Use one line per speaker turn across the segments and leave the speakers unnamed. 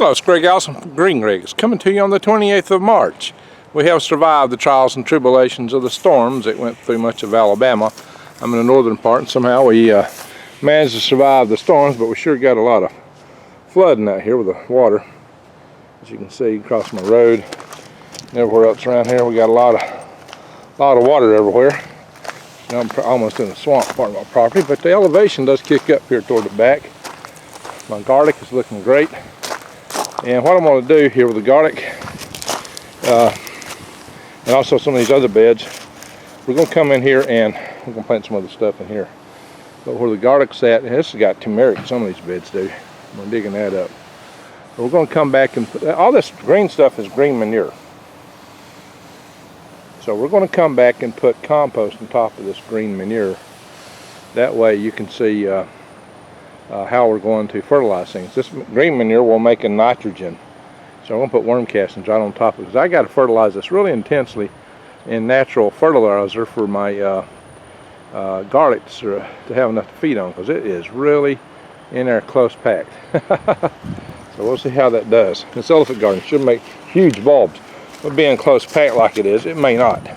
Hello, it's Greg Allison from Green Rigs, coming to you on the 28th of March. We have survived the trials and tribulations of the storms that went through much of Alabama. I'm in the northern part, and somehow we managed to survive the storms, but we sure got a lot of flooding out here with the water. As you can see across my road and everywhere else around here, we got a lot of water everywhere. Now I'm almost in the swamp part of my property, but the elevation does kick up here toward the back. My garlic is looking great. And what I'm going to do here with the garlic, and also some of these other beds, we're going to come in here and we're going to plant some other stuff in here. But where the garlic's at, and this has got turmeric, some of these beds do. I'm digging that up. But we're going to come back and put, all this green stuff is green manure. So we're going to come back and put compost on top of this green manure. That way you can see how we're going to fertilize things. This green manure will make a nitrogen. So I'm going to put worm castings right on top of it, because I got to fertilize this really intensely in natural fertilizer for my garlic to have enough to feed on, because it is really in there close packed. So we'll see how that does. This elephant garden should make huge bulbs, but being close packed like it is, it may not.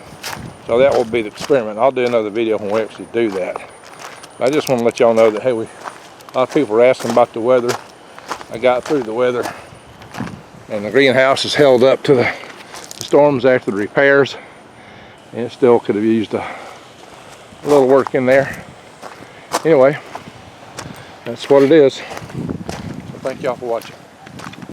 So that will be the experiment. I'll do another video when we actually do that. I just want to let y'all know that, hey, a lot of people were asking about the weather. I got through the weather, and the greenhouse is held up to the storms after the repairs, and it still could have used a little work in there. Anyway, that's what it is. So thank y'all for watching.